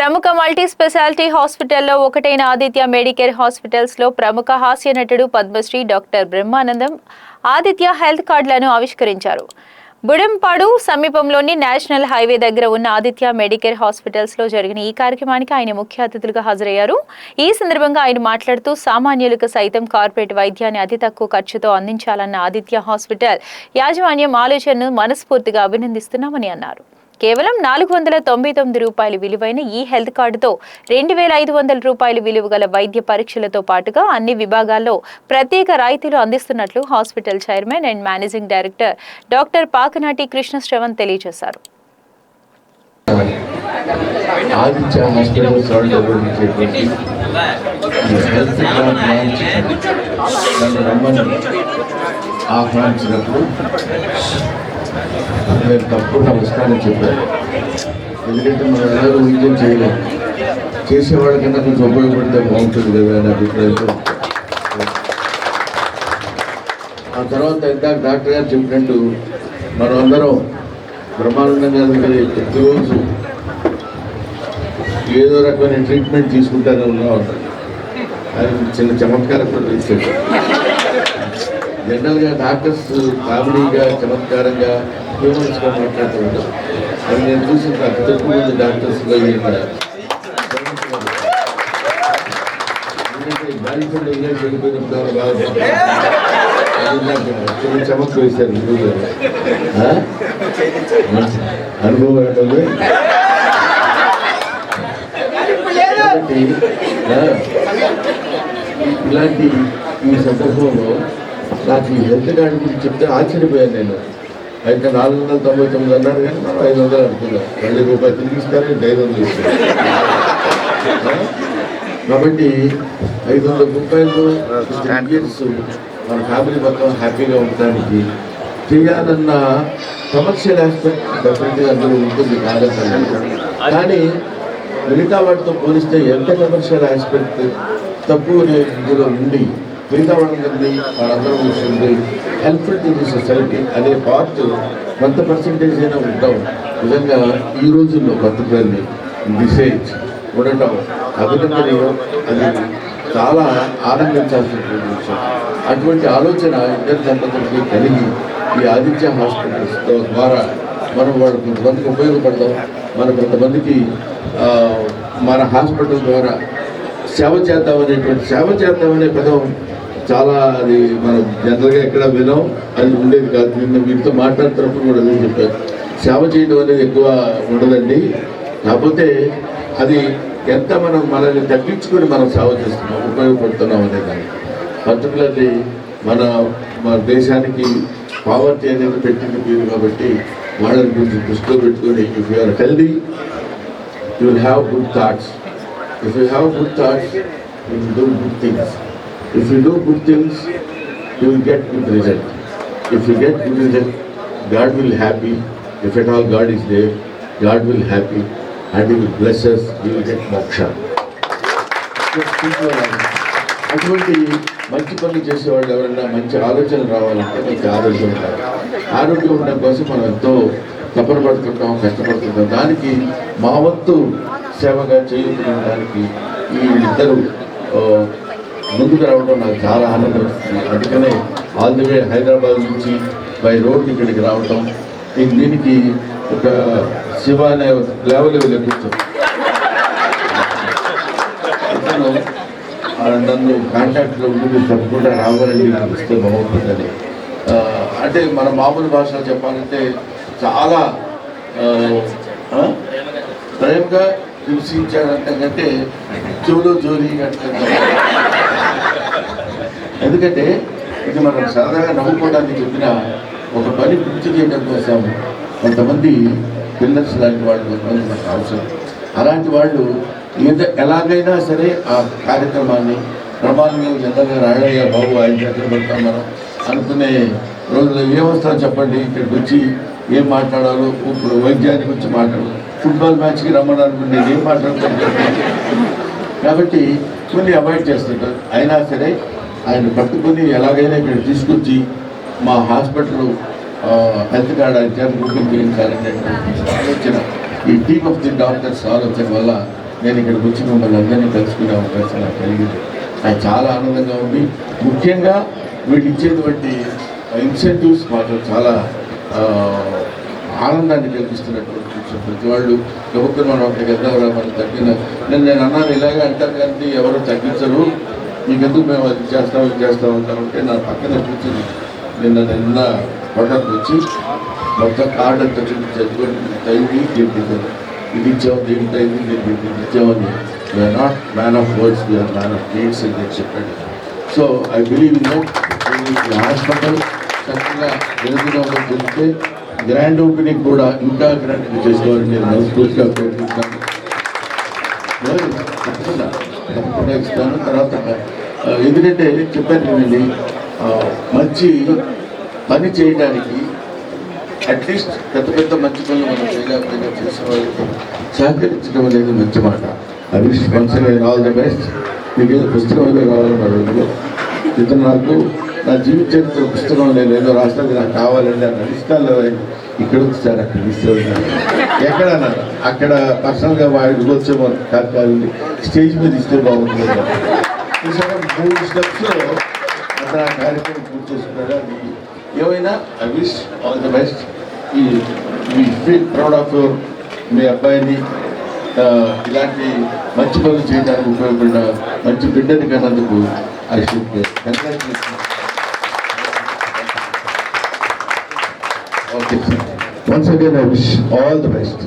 ప్రముఖ multi speciality హాస్పిటల్లో ఒకటైన ఆదిత్య మెడికేర్ హాస్పిటల్స్ లో ప్రముఖ హాస్య నటుడు పద్మశ్రీ డాక్టర్ బ్రహ్మానందం ఆదిత్య హెల్త్ కార్డులను ఆవిష్కరించారు. బుడంపాడు సమీపంలోని నేషనల్ హైవే దగ్గర ఉన్న ఆదిత్య మెడికేర్ హాస్పిటల్స్ లో జరిగిన ఈ కార్యక్రమానికి ఆయన ముఖ్య అతిథులుగా హాజరయ్యారు. ఈ సందర్భంగా ఆయన మాట్లాడుతూ సామాన్యులకు సైతం కార్పొరేట్ వైద్యాన్ని అతి తక్కువ ఖర్చుతో అందించాలన్న ఆదిత్య హాస్పిటల్ యాజమాన్యం ఆలోచనను మనస్ఫూర్తిగా అభినందిస్తున్నామని అన్నారు. కేవలం 499 రూపాయలు విలువైన ఈ హెల్త్ కార్డుతో 2500 రూపాయలు విలువ గల వైద్య పరీక్షలతో పాటుగా అన్ని విభాగాల్లో ప్రత్యేక రాయితీలు అందిస్తున్నట్లు hospital chairman and managing director doctor Pakanati Krishna Shravan తెలియజేశారు. నేను తప్పకుండా వస్తానని చెప్పాను. ఎందుకంటే మనం ఎలాగో వైద్యం చేయలేము, చేసేవాడికన్నా కొంచెం ఉపయోగపడితే బాగుంటుంది కదా అని అభిప్రాయంతో. ఆ తర్వాత ఇందాక డాక్టర్ గారు చెప్పినట్టు మనం అందరం బ్రహ్మానందం గారి ప్రతిరోజు ఏదో రకమైన ట్రీట్మెంట్ తీసుకుంటానే ఉన్నాం. అది చిన్న చమత్కారం కూడా తెలిసేది. జనరల్గా డాక్టర్స్ కామెడీగా చమత్కారంగా హ్యూమన్స్గా మాట్లాడుతూ ఉంటారు. అది నేను చూసిన నాకు తక్కువ మంది డాక్టర్స్లో బాడీఫండ్ ఇంగ్లీష్ వెళ్ళిపోయినప్పుడు బాగా చమక్ వేశారు అనుభవం ఏంటంటే. ఇలాంటి ఈ సందర్భంలో నాకు ఈ హెల్త్ కార్డు గురించి చెప్తే ఆశ్చర్యపోయాను నేను. అయితే 499 అన్నారు కానీ మనం 500 అనుకున్నాం. 20 రూపాయలు తిరిగిస్తారు, 500 ఇస్తారు. కాబట్టి 500 రూపాయలు ఇయర్స్ మన ఫ్యామిలీ మొత్తం హ్యాపీగా ఉండడానికి చేయాలన్న కమర్షియల్ ఆస్పెక్ట్ డెఫినెట్గా అందులో ఉంటుంది కాదంటాను. కానీ మిగతా వాటితో పోలిస్తే ఎంత కమర్షియల్ ఆస్పెక్ట్ తక్కువ ఇందులో ఉండి మిగతా వాళ్ళందరినీ వాళ్ళందరూ ఉంటుంది హెల్ప్ఫుల్ టు ది సొసైటీ అనే పార్ట్ కొంత పర్సంటేజ్ అయినా ఉంటాం. నిజంగా ఈ రోజుల్లో పర్టికులర్లీ డిసైజ్ ఉండటం అభినందనీయం. అది చాలా ఆనందించాల్సినటువంటి విషయం. అటువంటి ఆలోచన ఇద్దరు దంపతులకి కలిగి ఈ ఆదిత్య హాస్పిటల్స్ ద్వారా మనం వాళ్ళు కొంతమందికి ఉపయోగపడతాం. మన కొంతమందికి మన హాస్పిటల్ ద్వారా సేవ చేద్దామనే పదం చాలా అది మనం జనరల్గా ఎక్కడ వినాం, అది ఉండేది కాదు. నిన్న వీటితో మాట్లాడుతున్నప్పుడు కూడా అదే చెప్పారు. సేవ చేయడం అనేది ఎక్కువ ఉండదండి, కాకపోతే అది ఎంత మనల్ని తగ్గించుకొని మనం సేవ చేస్తున్నాం, ఉపయోగపడుతున్నాం అనే దాన్ని. పర్టికులర్లీ మన దేశానికి పావర్టీ అనేది పెట్టింది మీరు కాబట్టి వాళ్ళని గురించి దృష్టిలో పెట్టుకొని if you are healthy you will have good thoughts. If you have good thoughts, you will do good things. If you do good things, you will get good result. If you get good result, God will happy. If at all God is there, God will happy and He will bless us. We will get moksha. అటువంటి మంచి పనులు చేసేవాళ్ళు ఎవరైనా మంచి ఆలోచనలు రావాలంటే మంచి ఆరోగ్యం ఉండాలి. ఆరోగ్యం ఉండడం కోసం మనం ఎంతో తపన పడుతుంటాం, కష్టపడుతుంటాం. దానికి మా వంతు సేవగా చేయడానికి ఈ ఇద్దరు ముందుకు రావడం నాకు చాలా ఆనందం వస్తుంది. అందుకనే ఆల్ ది వే హైదరాబాద్ నుంచి బై రోడ్ ఇక్కడికి రావటం, దీనికి ఒక శివ అనే లెవెల్ లభించాం. నన్ను కాంటాక్ట్లో ఉండి తప్పకుండా రావాలని ఇస్తే బాగుంటుందని. అంటే మన మామూలు భాషలో చెప్పాలంటే చాలా ప్రేమగా హింసించాడంటే చెవులో జోలి అంటే. ఎందుకంటే ఇది మనం సరదాగా నవ్వుకోవడానికి చెప్పిన ఒక పని పూర్తి చేయడం కోసం కొంతమంది పిల్లర్స్ లాంటి వాళ్ళు కొంతమంది మనకు అవసరం. అలాంటి వాళ్ళు ఎలాగైనా సరే ఆ కార్యక్రమాన్ని ప్రమాదంగా జనరల్గా రాయడయ్యా బాబు ఆయన దగ్గర పెడతాం మనం అనుకునే రోజుల్లో ఏమొస్తారో చెప్పండి, ఇక్కడికి వచ్చి ఏం మాట్లాడాలో, ఇప్పుడు వైద్యానికి వచ్చి మాట్లాడాలి, ఫుట్బాల్ మ్యాచ్కి రమ్మడానికి నేను ఏం మాట్లాడుతాను. కాబట్టి కొన్ని అవాయిడ్ చేస్తుంటారు. అయినా సరే ఆయన పట్టుకొని ఎలాగైనా ఇక్కడ తీసుకొచ్చి మా హాస్పిటల్ హెల్త్ కార్డ్ ఆయన చేత బుకింగ్ చేయించాలనే ఆలోచన ఈ టీమ్ ఆఫ్ ది డాక్టర్స్ ఆలోచన వల్ల నేను ఇక్కడికి వచ్చి మిమ్మల్ని అందరినీ కలుసుకునే అవకాశం నాకు కలిగింది. నాకు చాలా ఆనందంగా ఉంది. ముఖ్యంగా వీళ్ళు ఇచ్చేటువంటి ఇన్సెంటివ్స్ మాత్రం చాలా ఆనందాన్ని కలిగిస్తున్నటువంటి విషయం. ప్రతి వాళ్ళు ఎవరితో మనం ఒకటి వెళ్దాంరా మనం తగ్గిన నేను అన్నాను ఇలాగే అంటారు కానీ ఎవరు తగ్గించరు, మీకెందుకు మేము అది చేస్తాం ఇది చేస్తాం అంటారంటే నా పక్కన కూర్చొని నిన్న హోటల్కి వచ్చి మొత్తం కార్డు అంతా చదువుకొని తగ్గి దీనికి ఇది ఇచ్చాము దీనికి అయింది దీనికి ఇచ్చామని we are not man of words, we are man of needs అని చెప్పాడు. So I believe in that hospital చక్కగా వెలుగుదల తెలిస్తే గ్రాండ్ ఓపెనింగ్ కూడా ఇంకా గ్రాండ్గా చేసుకోవాలని నేను మనస్ఫూర్తిగా ప్రయత్నిస్తాను. తప్పకుండా ఇస్తాను. తర్వాత ఎందుకంటే చెప్పాను కదండి, మంచి పని చేయడానికి అట్లీస్ట్ పెద్ద మంచి పనులు మనం చేయలేకపోయినా చేసే వాళ్ళకి సహకరించడం అనేది మంచి మాట. I wish once again all the best. మీకు ఏదో పుస్తకం ఏదో కావాలన్నారు ఇతను నాకు నా జీవిత చరిత్ర పుస్తకం నేను ఏదో రాష్ట్రానికి నాకు కావాలండి అన్నాడు. ఇస్తాను ఇక్కడ వచ్చారు అక్కడ ఇస్తాను ఎక్కడన్నా అక్కడ పర్సనల్గా వాడికి వచ్చేమో కార్యక్రమాలు స్టేజ్ మీద ఇస్తే బాగుంటుంది. 3 స్టెప్స్లో అక్కడ ఆ కార్యక్రమం పూర్తి చేసుకున్నాడు. అది ఏమైనా I wish all the best. ఈ ఫీల్ ప్రౌడ్ ఆఫ్ మీ అబ్బాయిని ఇలాంటి మంచి పనులు చేయడానికి ఉపయోగపడిన మంచి బిడ్డని కన్నందుకు I should congratulation. Okay sir, once again I wish all the best.